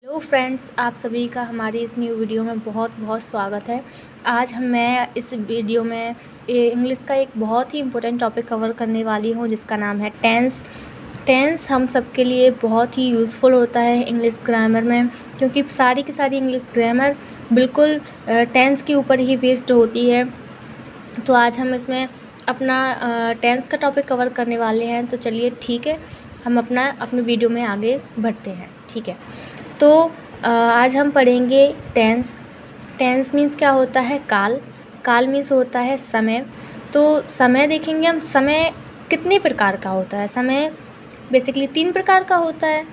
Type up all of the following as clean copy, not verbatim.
Hello friends, आप सभी का हमारी इस न्यू वीडियो में बहुत बहुत स्वागत है। आज मैं इस वीडियो में इंग्लिश का एक बहुत ही इम्पोर्टेंट टॉपिक कवर करने वाली हूँ, जिसका नाम है टेंस। टेंस हम सब के लिए बहुत ही यूज़फुल होता है इंग्लिश ग्रामर में, क्योंकि सारी की सारी इंग्लिश ग्रामर बिल्कुल टेंस के ऊपर ही बेस्ड होती है। तो आज हम इसमें अपना टेंस का टॉपिक कवर करने वाले हैं। तो चलिए ठीक है, हम अपने वीडियो में आगे बढ़ते हैं। ठीक है, तो आज हम पढ़ेंगे टेंस। टेंस मीन्स क्या होता है? काल। काल मीन्स होता है समय। तो समय देखेंगे हम, समय कितने प्रकार का होता है। समय बेसिकली 3 प्रकार का होता है।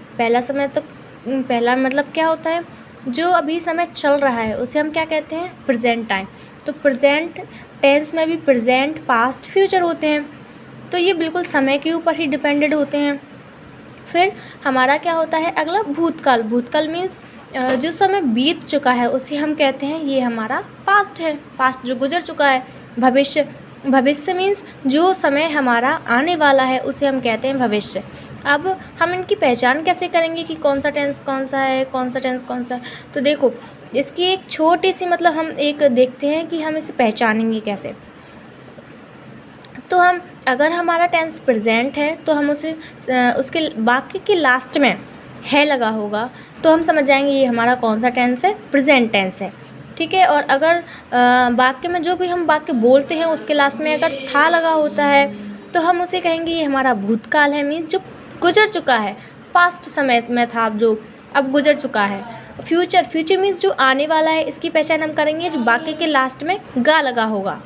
पहला मतलब क्या होता है? जो अभी समय चल रहा है उसे हम क्या कहते हैं? Present time. तो प्रेजेंट टेंस में भी प्रेजेंट, पास्ट, फ्यूचर होते हैं। तो ये बिल्कुल समय के ऊपर ही डिपेंडेड होते हैं। फिर हमारा क्या होता है अगला? भूतकाल। भूतकाल मीन्स जो समय बीत चुका है उसे हम कहते हैं ये हमारा पास्ट है, पास्ट जो गुजर चुका है। भविष्य। भविष्य मीन्स जो समय हमारा आने वाला है उसे हम कहते हैं भविष्य। अब हम इनकी पहचान कैसे करेंगे कि कौन सा टेंस कौन सा है, कौन सा टेंस कौन सा है? तो देखो, इसकी एक छोटी सी हम एक देखते हैं कि हम इसे पहचानेंगे कैसे। तो हम अगर हमारा टेंस प्रेजेंट है तो हम उसके बाकी के लास्ट में है लगा होगा तो हम समझ जाएंगे ये हमारा कौन सा टेंस है? प्रेजेंट टेंस है। ठीक है, और अगर वाक्य में जो भी हम वाक्य बोलते हैं उसके लास्ट में अगर था लगा होता है तो हम उसे कहेंगे ये हमारा भूतकाल है, मीन्स जो गुजर चुका है, पास्ट समय में था जो अब गुजर चुका है। फ्यूचर। फ्यूचर मीन्स जो आने वाला है, इसकी पहचान हम करेंगे जो वाक्य के लास्ट में गा लगा होगा।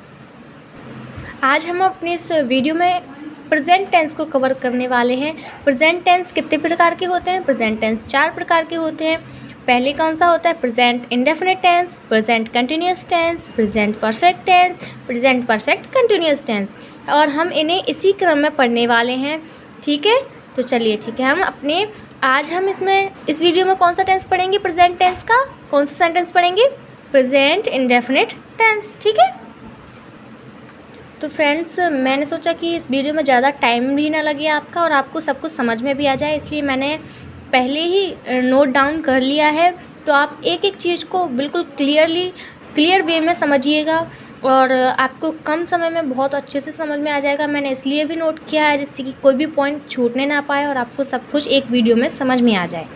आज हम अपने इस वीडियो में प्रेजेंट टेंस को कवर करने वाले हैं। प्रेजेंट टेंस कितने प्रकार के होते हैं? प्रेजेंट टेंस 4 प्रकार के होते हैं। पहले कौन सा होता है? Present indefinite tense, present continuous tense, present perfect tense, present perfect continuous tense. और हम इन्हें इसी क्रम में पढ़ने वाले हैं। ठीक है, तो चलिए ठीक है, आज हम इस वीडियो में कौन सा टेंस पढ़ेंगे? प्रेजेंट टेंस का कौन सा सेंटेंस पढ़ेंगे? Present indefinite tense. ठीक है, तो फ्रेंड्स, मैंने सोचा कि इस वीडियो में ज़्यादा टाइम भी ना लगे आपका और आपको सब कुछ समझ में भी आ जाए, इसलिए मैंने पहले ही नोट डाउन कर लिया है। तो आप एक एक चीज़ को बिल्कुल क्लियर वे में समझिएगा और आपको कम समय में बहुत अच्छे से समझ में आ जाएगा। मैंने इसलिए भी नोट किया है जिससे कि कोई भी पॉइंट छूटने ना पाए और आपको सब कुछ एक वीडियो में समझ में आ जाए।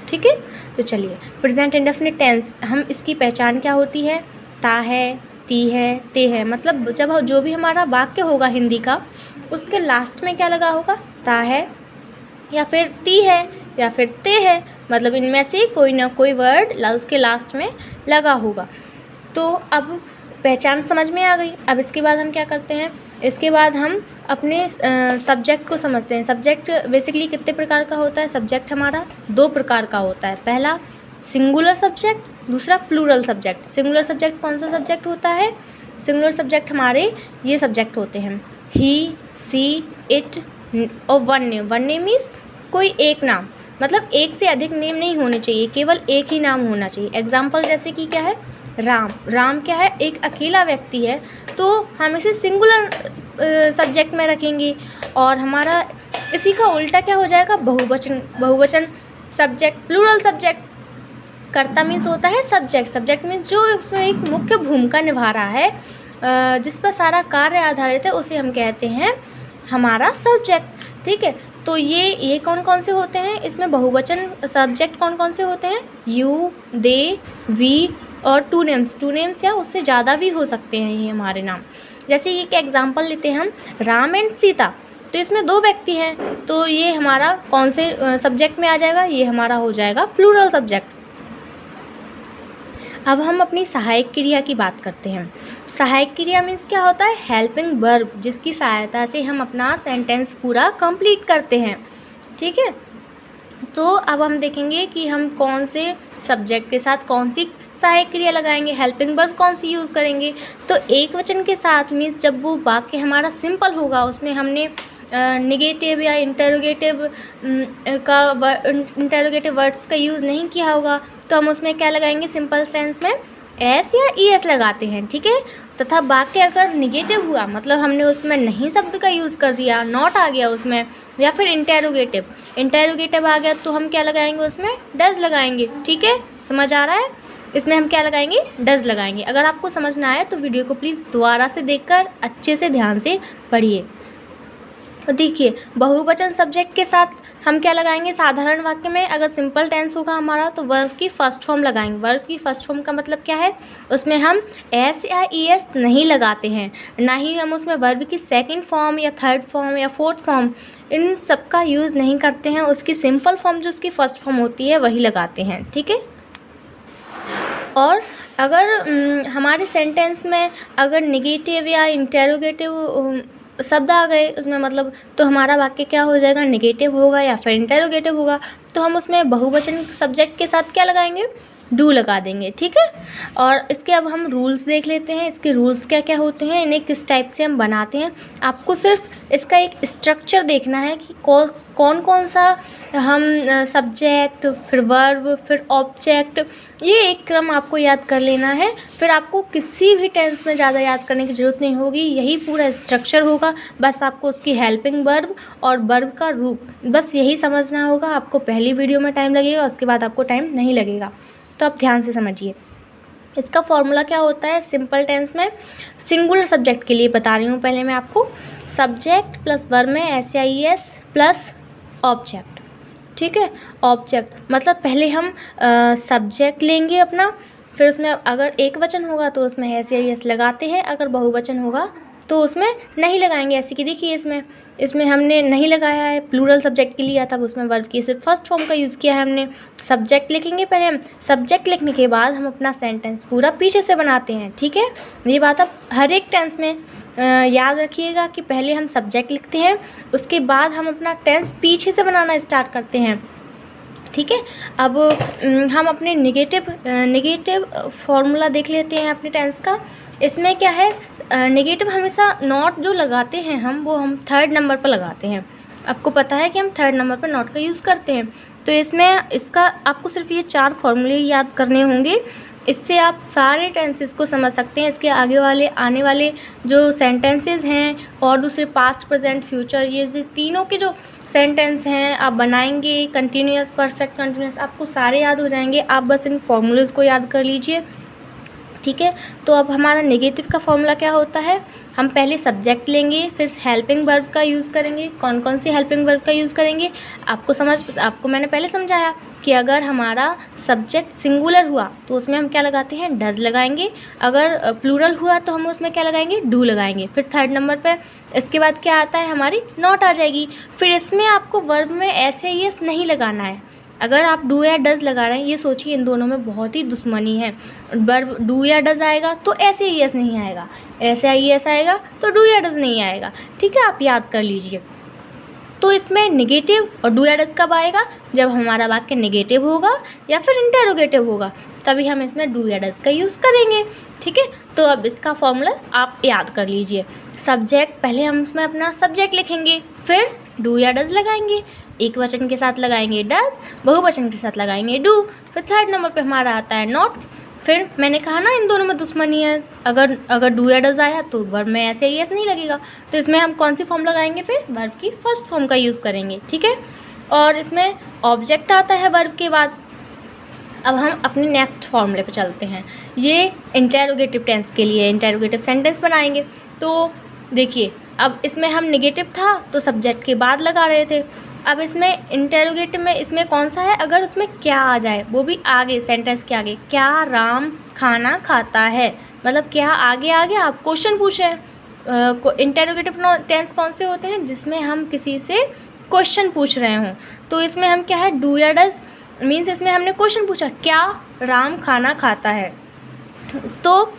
ठीक है, तो चलिए, प्रेजेंट इंडेफिनिट टेंस, हम इसकी पहचान क्या होती है? ता है, ती है, ते है। मतलब जब जो भी हमारा वाक्य होगा हिंदी का, उसके लास्ट में क्या लगा होगा? ता है या फिर ती है या फिर ते है। मतलब इनमें से कोई ना कोई वर्ड उसके लास्ट में लगा होगा। तो अब पहचान समझ में आ गई। अब इसके बाद हम क्या करते हैं? इसके बाद हम अपने सब्जेक्ट को समझते हैं। सब्जेक्ट बेसिकली कितने प्रकार का होता है? सब्जेक्ट हमारा 2 प्रकार का होता है। पहला सिंगुलर सब्जेक्ट, दूसरा प्लूरल सब्जेक्ट। सिंगुलर सब्जेक्ट कौन सा सब्जेक्ट होता है? सिंगुलर सब्जेक्ट हमारे ये सब्जेक्ट होते हैं: ही, सी, इट और one name. One name means कोई एक नाम, मतलब एक से अधिक नेम नहीं होने चाहिए, केवल एक ही नाम होना चाहिए। एग्जाम्पल जैसे कि क्या है? राम। राम क्या है? एक अकेला व्यक्ति है, तो हम इसे सिंगुलर सब्जेक्ट में रखेंगे। और हमारा इसी का उल्टा क्या हो जाएगा? बहुवचन। बहुवचन सब्जेक्ट, प्लूरल सब्जेक्ट। कर्ता मीन्स होता है सब्जेक्ट। सब्जेक्ट मीन्स जो उसमें एक मुख्य भूमिका निभा रहा है, जिस पर सारा कार्य आधारित है, उसे हम कहते हैं हमारा सब्जेक्ट। ठीक है, तो ये कौन कौन से होते हैं? इसमें बहुवचन सब्जेक्ट कौन कौन से होते हैं? यू, दे, वी और टू नेम्स। टू नेम्स या उससे ज़्यादा भी हो सकते हैं ये हमारे नाम। जैसे एक एग्जाम्पल लेते हैं हम, राम एंड सीता। तो इसमें 2 व्यक्ति हैं, तो ये हमारा कौन से सब्जेक्ट में आ जाएगा? ये हमारा हो जाएगा प्लूरल सब्जेक्ट। अब हम अपनी सहायक क्रिया की बात करते हैं। सहायक क्रिया मीन्स क्या होता है? हेल्पिंग वर्ब, जिसकी सहायता से हम अपना सेंटेंस पूरा कंप्लीट करते हैं। ठीक है, तो अब हम देखेंगे कि हम कौन से सब्जेक्ट के साथ कौन सी सहायक क्रिया लगाएंगे, हेल्पिंग वर्ब कौन सी यूज़ करेंगे। तो एक वचन के साथ मीन्स जब वो वाक्य हमारा सिंपल होगा, उसमें हमने निगेटिव या इंटरोगेटिव वर्ड्स का यूज़ नहीं किया होगा, तो हम उसमें क्या लगाएंगे? सिंपल सेंस में एस या ई एस लगाते हैं। ठीक है, तथा वाक्य अगर निगेटिव हुआ, मतलब हमने उसमें नहीं शब्द का यूज़ कर दिया, नॉट आ गया उसमें, या फिर इंटेरोगेटिव आ गया, तो हम क्या लगाएंगे उसमें, डज लगाएंगे। ठीक है, समझ आ रहा है? इसमें हम क्या लगाएंगे, डज लगाएंगे। अगर आपको समझ ना आए तो वीडियो को प्लीज़ दोबारा से देखकर अच्छे से ध्यान से पढ़िए। तो देखिए, बहुवचन सब्जेक्ट के साथ हम क्या लगाएंगे, साधारण वाक्य में अगर सिंपल टेंस होगा हमारा तो वर्ब की फर्स्ट फॉर्म लगाएंगे। वर्ब की फर्स्ट फॉर्म का मतलब क्या है, उसमें हम एस या ई एस नहीं लगाते हैं, ना ही हम उसमें वर्ब की सेकंड फॉर्म या थर्ड फॉर्म या फोर्थ फॉर्म, इन सब का यूज़ नहीं करते हैं। उसकी सिंपल फॉर्म जो उसकी फर्स्ट फॉर्म होती है वही लगाते हैं। ठीक है, और अगर हमारे सेंटेंस में अगर निगेटिव या इंटेरोगेटिव शब्द आ गए उसमें, मतलब तो हमारा वाक्य क्या हो जाएगा, निगेटिव होगा या फिर इंटेरोगेटिव होगा। तो हम उसमें बहुवचन सब्जेक्ट के साथ क्या लगाएंगे, डू लगा देंगे। ठीक है, और इसके अब हम रूल्स देख लेते हैं। इसके रूल्स क्या क्या होते हैं, इन्हें किस टाइप से हम बनाते हैं। आपको सिर्फ इसका एक स्ट्रक्चर देखना है कि कौन कौन सा हम सब्जेक्ट, फिर वर्ब, फिर ऑब्जेक्ट, ये एक क्रम आपको याद कर लेना है। फिर आपको किसी भी टेंस में ज़्यादा याद करने की ज़रूरत नहीं होगी, यही पूरा स्ट्रक्चर होगा। बस आपको उसकी हेल्पिंग वर्ब और वर्ब का रूप, बस यही समझना होगा। आपको पहली वीडियो में टाइम लगेगा, उसके बाद आपको टाइम नहीं लगेगा। तो आप ध्यान से समझिए। इसका फॉर्मूला क्या होता है सिंपल टेंस में, सिंगुलर सब्जेक्ट के लिए बता रही हूँ पहले मैं आपको। सब्जेक्ट प्लस वर्ब में एस या ई एस प्लस ऑब्जेक्ट। ठीक है, ऑब्जेक्ट मतलब पहले हम सब्जेक्ट लेंगे अपना, फिर उसमें अगर एक वचन होगा तो उसमें एस या ई एस लगाते हैं, अगर बहुवचन होगा तो उसमें नहीं लगाएंगे। ऐसे कि देखिए इसमें हमने नहीं लगाया है, प्लूरल सब्जेक्ट के लिए, तब उसमें वर्ब की सिर्फ फर्स्ट फॉर्म का यूज़ किया है हमने। सब्जेक्ट लिखेंगे पहले हम, सब्जेक्ट लिखने के बाद हम अपना सेंटेंस पूरा पीछे से बनाते हैं। ठीक है, ये बात आप हर एक टेंस में याद रखिएगा कि पहले हम सब्जेक्ट लिखते हैं, उसके बाद हम अपना टेंस पीछे से बनाना स्टार्ट करते हैं। ठीक है, अब हम अपने निगेटिव फॉर्मूला देख लेते हैं अपने टेंस का। इसमें क्या है, नेगेटिव हमेशा नॉट जो लगाते हैं वो हम थर्ड नंबर पर लगाते हैं। आपको पता है कि हम थर्ड नंबर पर नॉट का यूज़ करते हैं। तो इसका आपको सिर्फ ये 4 फॉर्मूले याद करने होंगे, इससे आप सारे टेंसेस को समझ सकते हैं। इसके आने वाले जो सेंटेंसेस हैं और दूसरे पास्ट, प्रेजेंट, फ्यूचर, ये जो तीनों के जो सेंटेंस हैं आप बनाएंगे, कंटिन्यूअस, परफेक्ट कंटिन्यूअस, आपको सारे याद हो जाएंगे। आप बस इन फॉर्मूलेज़ को याद कर लीजिए। ठीक है, तो अब हमारा नेगेटिव का फॉर्मूला क्या होता है, हम पहले सब्जेक्ट लेंगे, फिर हेल्पिंग वर्ब का यूज़ करेंगे। कौन कौन सी हेल्पिंग वर्ब का यूज़ करेंगे आपको मैंने पहले समझाया कि अगर हमारा सब्जेक्ट सिंगुलर हुआ तो उसमें हम क्या लगाते हैं, डज लगाएंगे। अगर प्लूरल हुआ तो हम उसमें क्या लगाएंगे, डू लगाएंगे। फिर थर्ड नंबर पे इसके बाद क्या आता है, हमारी नॉट आ जाएगी। फिर इसमें आपको वर्ब में ऐसे यस नहीं लगाना है। अगर आप डू या डज लगा रहे हैं, ये सोचिए इन दोनों में बहुत ही दुश्मनी है। वर्ब डू या डज आएगा तो ऐसे ही यस नहीं आएगा, ऐसे ही यस आएगा तो डू या डज नहीं आएगा। ठीक है, आप याद कर लीजिए। तो इसमें नेगेटिव और डू या डज कब आएगा, जब हमारा वाक्य नेगेटिव होगा या फिर इंटेरोगेटिव होगा, तभी हम इसमें डू या डज का यूज़ करेंगे। ठीक है, तो अब इसका फॉर्मूला आप याद कर लीजिए। सब्जेक्ट, पहले हम उसमें अपना सब्जेक्ट लिखेंगे, फिर डू या डज लगाएंगे। एक वचन के साथ लगाएंगे डज, बहुवचन के साथ लगाएंगे डू, फिर थर्ड नंबर पे हमारा आता है नॉट। फिर मैंने कहा ना इन दोनों में दुश्मनी है, अगर डू या डज आया तो वर्ब में ऐसे यस नहीं लगेगा, तो इसमें हम कौन सी फॉर्म लगाएंगे, फिर वर्ब की फर्स्ट फॉर्म का यूज़ करेंगे। ठीक है, और इसमें ऑब्जेक्ट आता है वर्ब के बाद। अब हम अपने नेक्स्ट फॉर्मूले पे चलते हैं। ये इंटेरोगेटिव टेंस के लिए इंटेरोगेटिव सेंटेंस बनाएंगे। तो देखिए, अब इसमें हम नेगेटिव था तो सब्जेक्ट के बाद लगा रहे थे। अब इसमें इंटेरोगेटिव में इसमें कौन सा है, अगर उसमें क्या आ जाए, वो भी आगे सेंटेंस के आगे, क्या राम खाना खाता है, मतलब क्या आगे आप क्वेश्चन पूछ रहे हैं। इंटेरोगेटिव टेंस कौन से होते हैं, जिसमें हम किसी से क्वेश्चन पूछ रहे हों। तो इसमें हम क्या है, डू या डज मीन्स इसमें हमने क्वेश्चन पूछा, क्या राम खाना खाता है, तो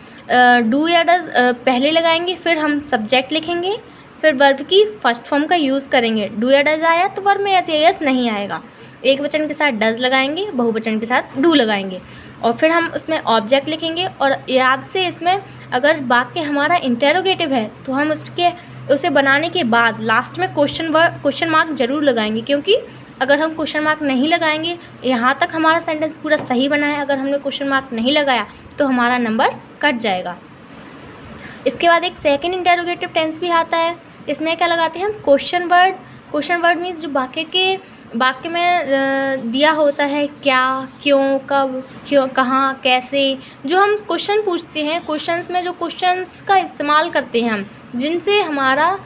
डू या डज पहले लगाएंगे, फिर हम सब्जेक्ट लिखेंगे, फिर वर्ब की फर्स्ट फॉर्म का यूज़ करेंगे। डू या डज आया तो वर्ब में ऐसे यस नहीं आएगा। एक वचन के साथ डज लगाएंगे, बहुवचन के साथ डू लगाएंगे, और फिर हम उसमें ऑब्जेक्ट लिखेंगे। और याद से इसमें अगर वाक्य हमारा इंटेरोगेटिव है तो हम उसे बनाने के बाद लास्ट में क्वेश्चन मार्क ज़रूर लगाएंगे, क्योंकि अगर हम क्वेश्चन मार्क नहीं लगाएंगे, यहाँ तक हमारा सेंटेंस पूरा सही बना है, अगर हमने क्वेश्चन मार्क नहीं लगाया तो हमारा नंबर कट जाएगा। इसके बाद एक सेकंड इंटेरोगेटिव टेंस भी आता है। इसमें क्या लगाते हैं हम, question word. Question word means जो वाक्य में दिया होता है, क्या, क्यों, कब, क्यों, कहाँ, कैसे, जो हम क्वेश्चन पूछते हैं, क्वेश्चंस में जो क्वेश्चंस का इस्तेमाल करते हैं हम, जिनसे हमारा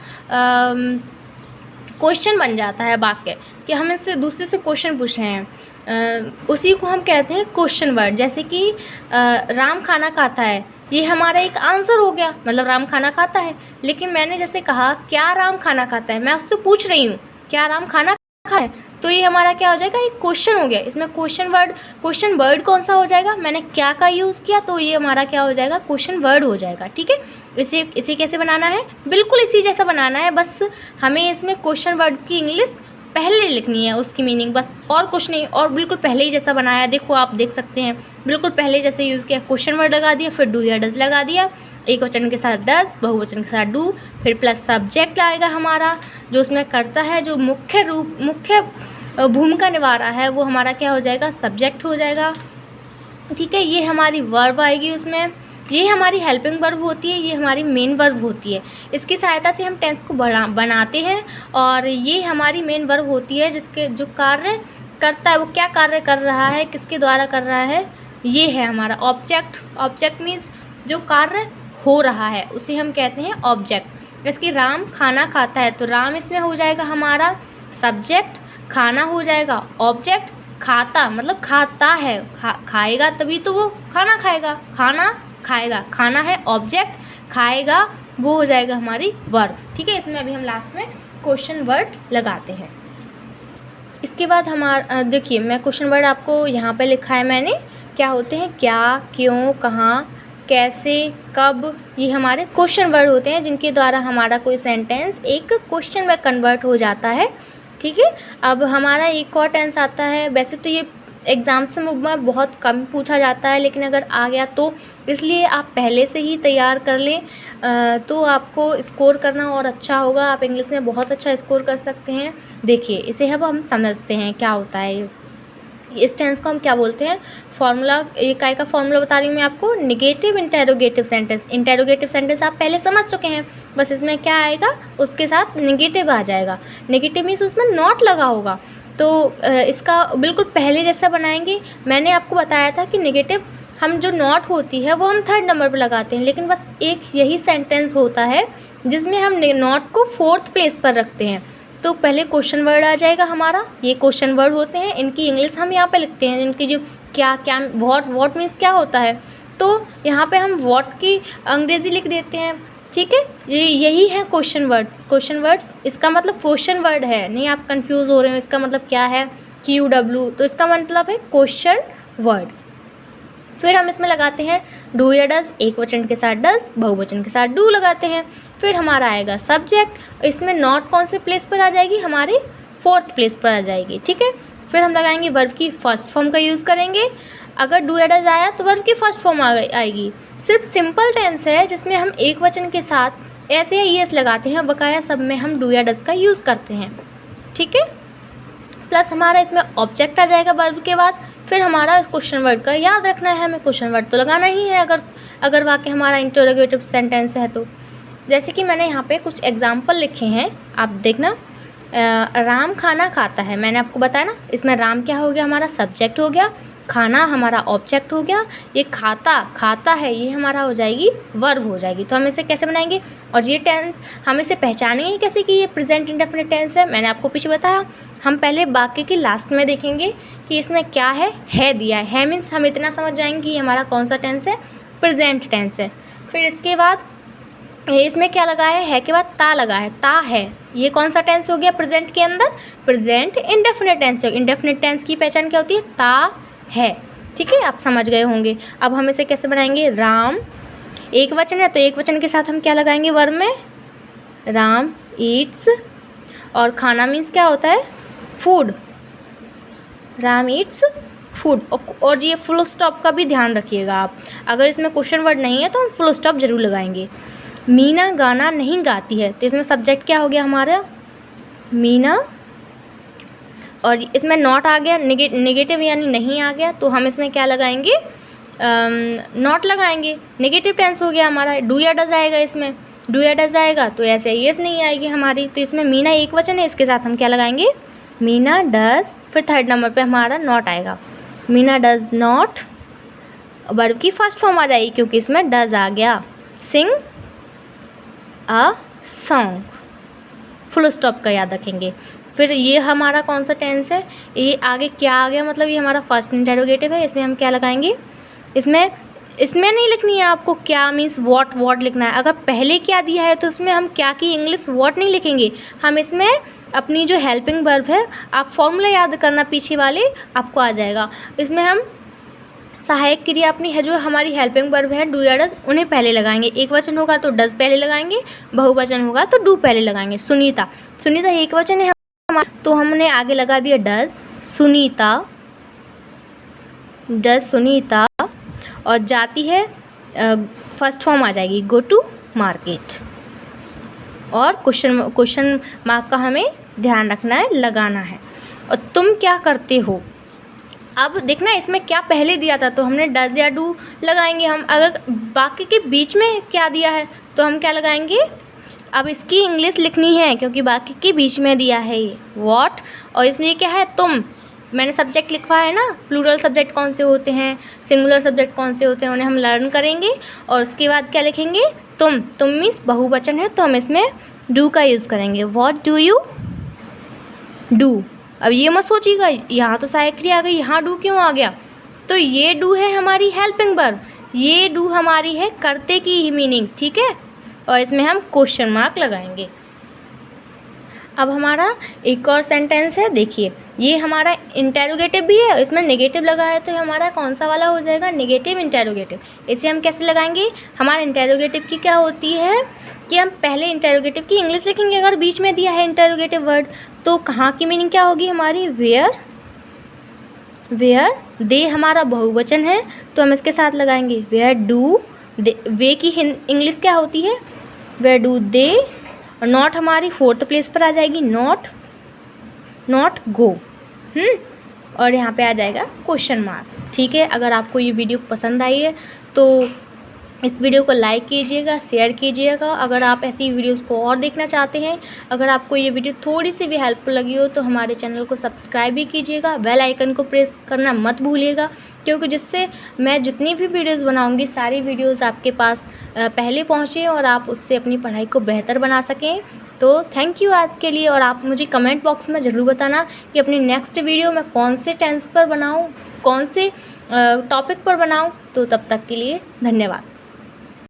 क्वेश्चन बन जाता है वाक्य, कि हम इससे दूसरे से क्वेश्चन पूछ रहे हैं, उसी को हम कहते हैं क्वेश्चन वर्ड। जैसे कि राम खाना खाता है, ये हमारा एक आंसर हो गया, मतलब राम खाना खाता है। लेकिन मैंने जैसे कहा क्या राम खाना खाता है, मैं उससे पूछ रही हूँ क्या राम खाना खाता है, तो ये हमारा क्या हो जाएगा, एक क्वेश्चन हो गया। इसमें क्वेश्चन वर्ड कौन सा हो जाएगा, मैंने क्या का यूज़ किया, तो ये हमारा क्या हो जाएगा, क्वेश्चन वर्ड हो जाएगा। ठीक है, इसे कैसे बनाना है, बिल्कुल इसी जैसा बनाना है, बस हमें इसमें क्वेश्चन वर्ड की इंग्लिश पहले लिखनी है, उसकी मीनिंग, बस और कुछ नहीं। और बिल्कुल पहले ही जैसा बनाया है, देखो आप देख सकते हैं, बिल्कुल पहले जैसे यूज़ किया, क्वेश्चन वर्ड लगा दिया, फिर डू या डज लगा दिया, एक वचन के साथ डज, बहुवचन के साथ डू, फिर प्लस सब्जेक्ट आएगा हमारा, जो उसमें करता है, जो मुख्य भूमिका निभा रहा है, वो हमारा क्या हो जाएगा, सब्जेक्ट हो जाएगा। ठीक है, ये हमारी वर्ब आएगी उसमें, ये हमारी हेल्पिंग वर्ब होती है, ये हमारी मेन वर्ब होती है। इसकी सहायता से हम टेंस को बनाते हैं, और ये हमारी मेन वर्ब होती है, जिसके जो कार्य करता है, वो क्या कार्य कर रहा है, किसके द्वारा कर रहा है, ये है हमारा ऑब्जेक्ट। ऑब्जेक्ट मीन्स जो कार्य हो रहा है, उसे हम कहते हैं ऑब्जेक्ट। जैसे कि राम खाना खाता है, तो राम इसमें हो जाएगा हमारा सब्जेक्ट, खाना हो जाएगा ऑब्जेक्ट, खाता मतलब खाता है, खाएगा तभी तो वो खाना खाएगा, खाना खाएगा, खाना है ऑब्जेक्ट, खाएगा वो हो जाएगा हमारी वर्ब। ठीक है, इसमें अभी हम लास्ट में क्वेश्चन वर्ड लगाते हैं। इसके बाद हमारा देखिए, मैं क्वेश्चन वर्ड आपको यहाँ पे लिखा है मैंने, क्या होते हैं, क्या, क्यों, कहाँ, कैसे, कब, ये हमारे क्वेश्चन वर्ड होते हैं, जिनके द्वारा हमारा कोई सेंटेंस एक क्वेश्चन में कन्वर्ट हो जाता है। ठीक है, अब हमारा एक और टेंस आता है, वैसे तो ये एग्ज़ाम्स में बहुत कम पूछा जाता है, लेकिन अगर आ गया तो इसलिए आप पहले से ही तैयार कर लें, तो आपको स्कोर करना और अच्छा होगा, आप इंग्लिश में बहुत अच्छा स्कोर कर सकते हैं। देखिए, इसे अब हम समझते हैं क्या होता है। इस टेंस को हम क्या बोलते हैं, फॉर्मूला, ये काय का फॉर्मूला बता रही हूँ मैं आपको, negative interrogative sentence. Interrogative sentence आप पहले समझ चुके हैं, बस इसमें क्या आएगा, उसके साथ नेगेटिव आ जाएगा। नेगेटिव मीन्स उसमें नॉट लगा होगा, तो इसका बिल्कुल पहले जैसा बनाएंगे। मैंने आपको बताया था कि नेगेटिव हम जो नॉट होती है वो हम थर्ड नंबर पर लगाते हैं, लेकिन बस एक यही सेंटेंस होता है जिसमें हम नॉट को फोर्थ प्लेस पर रखते हैं। तो पहले क्वेश्चन वर्ड आ जाएगा हमारा, ये क्वेश्चन वर्ड होते हैं, इनकी इंग्लिश हम यहाँ पे लिखते हैं, इनकी जो क्या व्हाट मीन्स क्या होता है, तो यहाँ पे हम व्हाट की अंग्रेज़ी लिख देते हैं। ठीक है, यही है क्वेश्चन वर्ड्स। इसका मतलब क्वेश्चन वर्ड है, नहीं आप कंफ्यूज हो रहे हो, इसका मतलब क्या है QW, तो इसका मतलब है क्वेश्चन वर्ड। फिर हम इसमें लगाते हैं डू या डज, एक वचन के साथ डज, बहुवचन के साथ डू लगाते हैं। फिर हमारा आएगा सब्जेक्ट, इसमें नॉट कौन से प्लेस पर आ जाएगी, हमारी फोर्थ प्लेस पर आ जाएगी। ठीक है, फिर हम लगाएंगे वर्ब की फर्स्ट फॉर्म का यूज़ करेंगे। अगर डू या डज आया तो वर्ब की फर्स्ट फॉर्म आएगी। सिर्फ सिंपल टेंस है जिसमें हम एक वचन के साथ ऐसे या ES लगाते हैं, बकाया सब में हम डू या डज का यूज़ करते हैं। ठीक है, प्लस हमारा इसमें ऑब्जेक्ट आ जाएगा वर्ब के बाद। फिर हमारा क्वेश्चन वर्ड का याद रखना है, हमें क्वेश्चन वर्ड तो लगाना ही है अगर वाक्य हमारा इंटरोगेटिव सेंटेंस है तो। जैसे कि मैंने यहाँ पे कुछ एग्जाम्पल लिखे हैं, आप देखना। राम खाना खाता है, मैंने आपको बताया ना, इसमें राम क्या हो गया, हमारा सब्जेक्ट हो गया, खाना हमारा ऑब्जेक्ट हो गया, ये खाता है, ये हमारा हो जाएगी वर्ब हो जाएगी। तो हम इसे कैसे बनाएंगे, और ये टेंस हम इसे पहचानेंगे कैसे कि ये प्रेजेंट इंडेफिनिट टेंस है। मैंने आपको पीछे बताया, हम पहले वाक्य की लास्ट में देखेंगे कि इसमें क्या है दिया है मीन्स हम इतना समझ जाएंगे कि हमारा कौन सा टेंस है, प्रेजेंट टेंस है। फिर इसके बाद इसमें क्या लगा है के बाद ता लगा है, ता है, ये कौन सा टेंस हो गया प्रेजेंट के अंदर, प्रेजेंट इंडेफिनिट टेंस है। इंडेफिनिट टेंस की पहचान क्या होती है, ता है। ठीक है, आप समझ गए होंगे। अब हम इसे कैसे बनाएंगे, राम एक वचन है तो एक वचन के साथ हम क्या लगाएंगे वर्ब में, राम ईट्स, और खाना मीन्स क्या होता है, फूड, राम ईट्स फूड। और ये फुल स्टॉप का भी ध्यान रखिएगा आप, अगर इसमें क्वेश्चन वर्ड नहीं है तो हम फुल स्टॉप जरूर लगाएंगे। मीना गाना नहीं गाती है, तो इसमें सब्जेक्ट क्या हो गया हमारा, मीना, और इसमें नॉट आ गया, नेगेटिव यानी नहीं आ गया, तो हम इसमें क्या लगाएंगे, नॉट लगाएंगे, नेगेटिव टेंस हो गया हमारा। डू या डज आएगा, इसमें डू या डज आएगा तो ऐसे येस नहीं आएगी हमारी। तो इसमें मीना एक वचन है, इसके साथ हम क्या लगाएंगे, मीना डज, फिर थर्ड नंबर पे हमारा नॉट आएगा, मीना डज नॉट, वर्ब की फर्स्ट फॉर्म आ जाएगी क्योंकि इसमें डज आ गया, सिंग अ सॉन्ग, फुल स्टॉप का याद रखेंगे। फिर ये हमारा कौन सा टेंस है, ये आगे क्या आ गया, मतलब ये हमारा फर्स्ट इंटेरोगेटिव है, इसमें हम क्या लगाएंगे, इसमें नहीं लिखनी है आपको क्या मीन्स वॉट लिखना है। अगर पहले क्या दिया है तो उसमें हम क्या की इंग्लिश वॉट नहीं लिखेंगे, हम इसमें अपनी जो हेल्पिंग वर्ब है, आप फॉर्मूला याद करना पीछे वाले, आपको आ जाएगा। इसमें हम सहायक क्रिया अपनी है जो हमारी हेल्पिंग वर्ब है डू या डज, उन्हें पहले लगाएंगे। एक वचन होगा तो डज पहले लगाएंगे, बहुवचन होगा तो डू पहले लगाएंगे। सुनीता एक वचन है तो हमने आगे लगा दिया डज, सुनीता, और जाती है फर्स्ट फॉर्म आ जाएगी गो टू मार्केट, और क्वेश्चन मार्क का हमें ध्यान रखना है, लगाना है। और तुम क्या करते हो, अब देखना इसमें क्या पहले दिया था तो हमने डज या डू लगाएंगे हम। अगर बाकी के बीच में क्या दिया है तो हम क्या लगाएंगे, अब इसकी इंग्लिश लिखनी है क्योंकि बाकी के बीच में दिया है ये वॉट, और इसमें ये क्या है तुम, मैंने सब्जेक्ट लिखवा है ना, प्लूरल सब्जेक्ट कौन से होते हैं, सिंगुलर सब्जेक्ट कौन से होते हैं, उन्हें हम लर्न करेंगे। और उसके बाद क्या लिखेंगे, तुम मीन्स बहुवचन है तो हम इसमें डू का यूज़ करेंगे, व्हाट डू यू डू। अब ये मत सोचिएगा यहाँ तो सहायक क्रिया आ गई, यहाँ डू क्यों आ गया, तो ये डू है हमारी हेल्पिंग वर्ब, ये डू हमारी है करते की ही मीनिंग, ठीक है। और इसमें हम क्वेश्चन मार्क लगाएंगे। अब हमारा एक और सेंटेंस है, देखिए ये हमारा इंटेरोगेटिव भी है, इसमें नेगेटिव लगा है तो हमारा कौन सा वाला हो जाएगा, नेगेटिव इंटेरोगेटिव। इसे हम कैसे लगाएंगे, हमारे इंटेरोगेटिव की क्या होती है कि हम पहले इंटेरोगेटिव की इंग्लिश लिखेंगे। अगर बीच में दिया है इंटेरोगेटिव वर्ड तो कहाँ की मीनिंग क्या होगी हमारी, वेयर दे हमारा बहुवचन है तो हम इसके साथ लगाएंगे वेयर डू दे, वे की इंग्लिश क्या होती है, वेयर डू दे, और नॉट हमारी फोर्थ प्लेस पर आ जाएगी, नॉट गो, और यहाँ पे आ जाएगा क्वेश्चन मार्क, ठीक है। अगर आपको ये वीडियो पसंद आई है तो इस वीडियो को लाइक कीजिएगा, शेयर कीजिएगा। अगर आप ऐसी वीडियोस को और देखना चाहते हैं, अगर आपको ये वीडियो थोड़ी सी भी हेल्पफुल लगी हो तो हमारे चैनल को सब्सक्राइब भी कीजिएगा, बेल आइकन को प्रेस करना मत भूलिएगा, क्योंकि जिससे मैं जितनी भी वीडियोस बनाऊंगी सारी वीडियोस आपके पास पहले पहुंचे और आप उससे अपनी पढ़ाई को बेहतर बना सकें। तो थैंक यू आज के लिए, और आप मुझे कमेंट बॉक्स में ज़रूर बताना कि अपनी नेक्स्ट वीडियो मैं कौन से टेंस पर बनाऊँ, कौन से टॉपिक पर बनाऊँ। तो तब तक के लिए धन्यवाद।